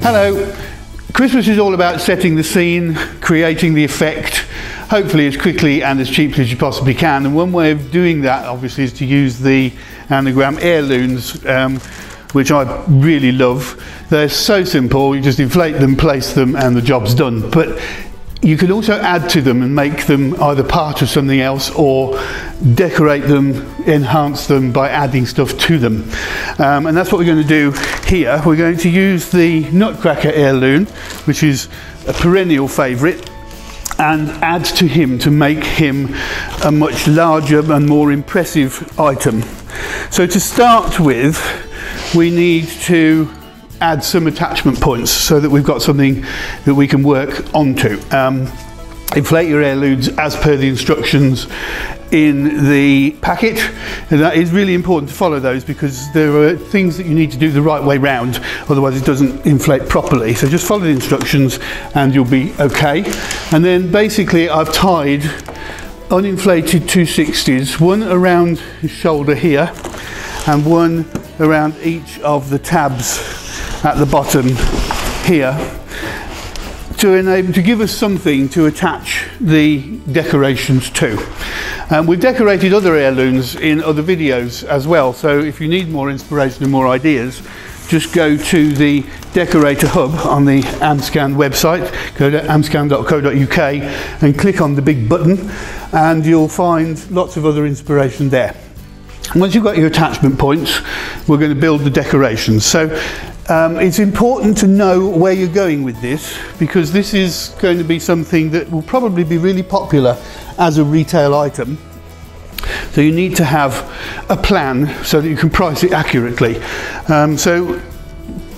Hello. Christmas is all about setting the scene, creating the effect, hopefully as quickly and as cheaply as you possibly can. And one way of doing that obviously is to use the Anagram Airloonz, which I really love. They're so simple, you just inflate them, place them, and the job's done. But you can also add to them and make them either part of something else or decorate them, enhance them by adding stuff to them. And that's what we're going to do here. We're going to use the Nutcracker Heirloom, which is a perennial favourite, and add to him to make him a much larger and more impressive item. So to start with, we need to add some attachment points so that we've got something that we can work onto. Inflate your heirlooms as per the instructions in the packet, and that is really important to follow those because there are things that you need to do the right way round, otherwise it doesn't inflate properly. So just follow the instructions and you'll be okay. And then basically I've tied uninflated 260s, one around his shoulder here and one around each of the tabs at the bottom here to give us something to attach the decorations to. We've decorated other heirlooms in other videos as well, so if you need more inspiration and more ideas, just go to the Decorator Hub on the Amscan website, go to amscan.co.uk and click on the big button and you'll find lots of other inspiration there. Once you've got your attachment points, we're going to build the decorations. So it's important to know where you're going with this, because this is going to be something that will probably be really popular as a retail item. So you need to have a plan so that you can price it accurately. So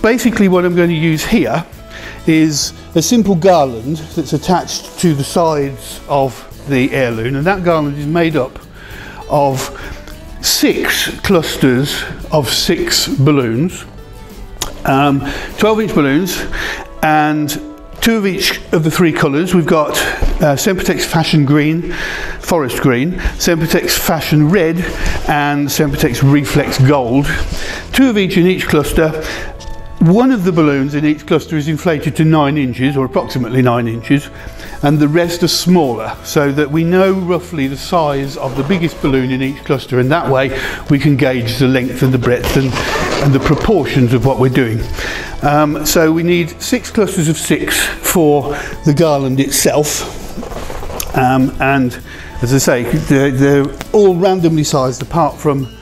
basically what I'm going to use here is a simple garland that's attached to the sides of the heirloom, and that garland is made up of 6 clusters of 6 balloons, 12-inch balloons, and 2 of each of the 3 colours. We've got Sempertex Fashion Green, Forest Green, Sempertex Fashion Red, and Sempertex Reflex Gold. 2 of each in each cluster. One of the balloons in each cluster is inflated to 9 inches, or approximately 9 inches, and the rest are smaller, so that we know roughly the size of the biggest balloon in each cluster, and that way we can gauge the length and the breadth and the proportions of what we're doing. So we need 6 clusters of 6 for the garland itself, and as I say, they're all randomly sized apart from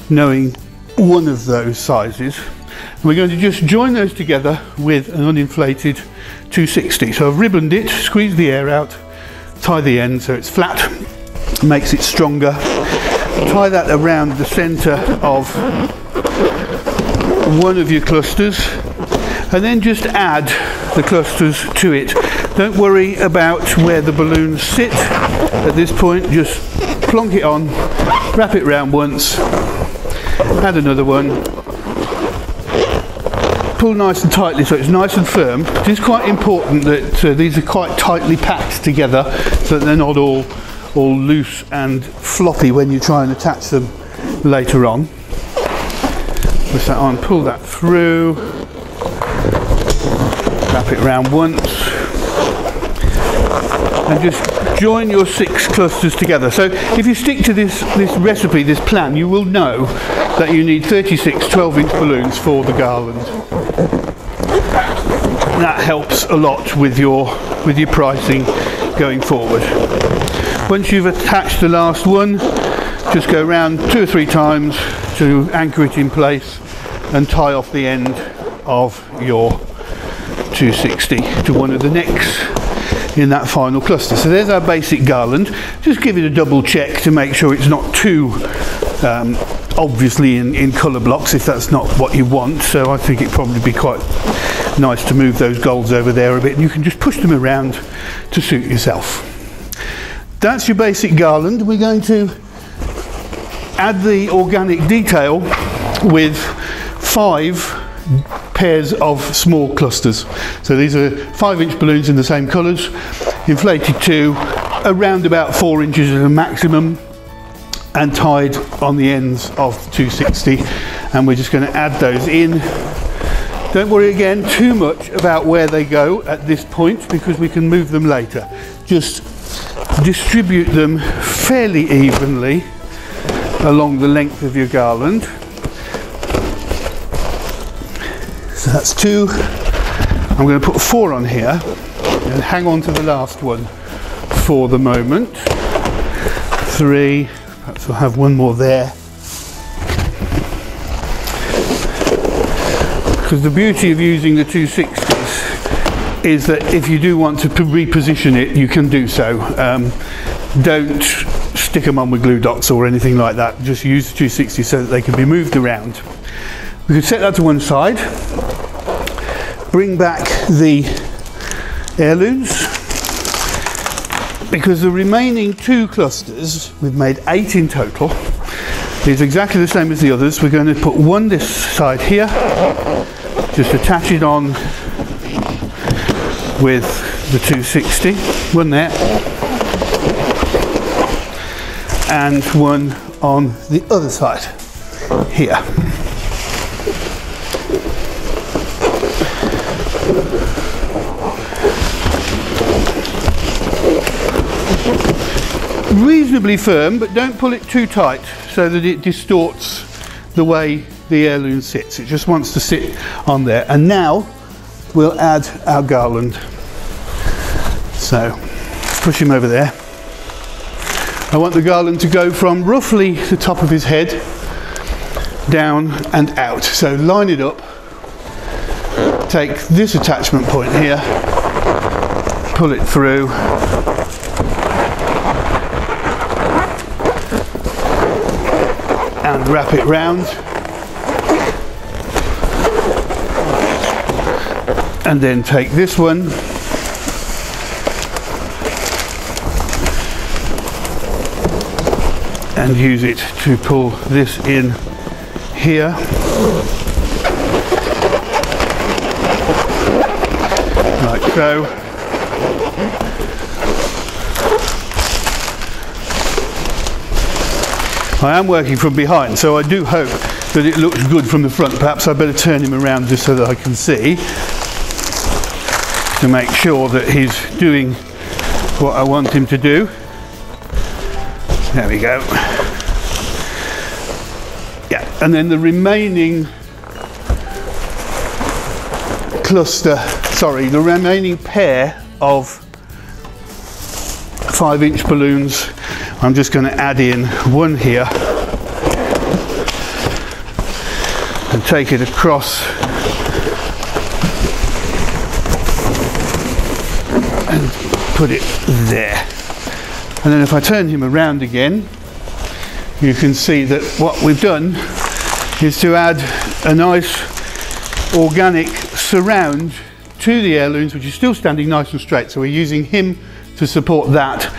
knowing one of those sizes. We're going to just join those together with an uninflated 260. So I've ribboned it, squeezed the air out, tie the end so it's flat, makes it stronger. Tie that around the centre of one of your clusters, and then just add the clusters to it. Don't worry about where the balloons sit at this point, just plonk it on, wrap it round once, add another one, pull nice and tightly so it's nice and firm. It is quite important that these are quite tightly packed together so that they're not all loose and floppy when you try and attach them later on. Push that on, pull that through, wrap it around once, and just join your 6 clusters together. So if you stick to this recipe, this plan, you will know that you need 36 12-inch balloons for the garland. That helps a lot with your pricing going forward. Once you've attached the last one, just go around 2 or 3 times to anchor it in place and tie off the end of your 260 to one of the necks in that final cluster. So there's our basic garland. Just give it a double check to make sure it's not too obviously in colour blocks if that's not what you want. So I think it'd probably be quite nice to move those golds over there a bit, and you can just push them around to suit yourself. That's your basic garland. We're going to add the organic detail with 5 pairs of small clusters. So these are 5-inch balloons in the same colours, inflated to around about 4 inches as a maximum, and tied on the ends of the 260, and we're just going to add those in Don't worry again too much about where they go at this point, because we can move them later. Just distribute them fairly evenly along the length of your garland. So that's 2. I'm going to put 4 on here and hang on to the last one for the moment. 3, perhaps we'll have one more there. Because the beauty of using the 260s is that if you do want to reposition it, you can do so. Don't stick them on with glue dots or anything like that. Just use the 260 so that they can be moved around. We can set that to one side. Bring back the heirlooms, because the remaining 2 clusters, we've made 8 in total. These are exactly the same as the others. We're going to put one this side here, just attach it on with the 260, one there, and one on the other side here. Reasonably firm, but don't pull it too tight so that it distorts the way the heirloom sits. It just wants to sit on there. And now we'll add our garland. So push him over there. I want the garland to go from roughly the top of his head down and out. So line it up, take this attachment point here, pull it through, and wrap it round, and then take this one and use it to pull this in here, like so. I am working from behind, so I do hope that it looks good from the front. Perhaps I better turn him around just so that I can see, to make sure that he's doing what I want him to do. There we go. Yeah, and then the remaining the remaining pair of 5-inch balloons, I'm just going to add in one here and take it across and put it there. And then if I turn him around again, you can see that what we've done is to add a nice organic surround to the heirlooms, which is still standing nice and straight. So we're using him to support that,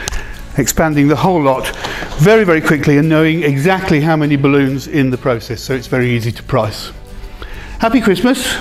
expanding the whole lot very, very quickly and knowing exactly how many balloons in the process, so it's very easy to price. Happy Christmas.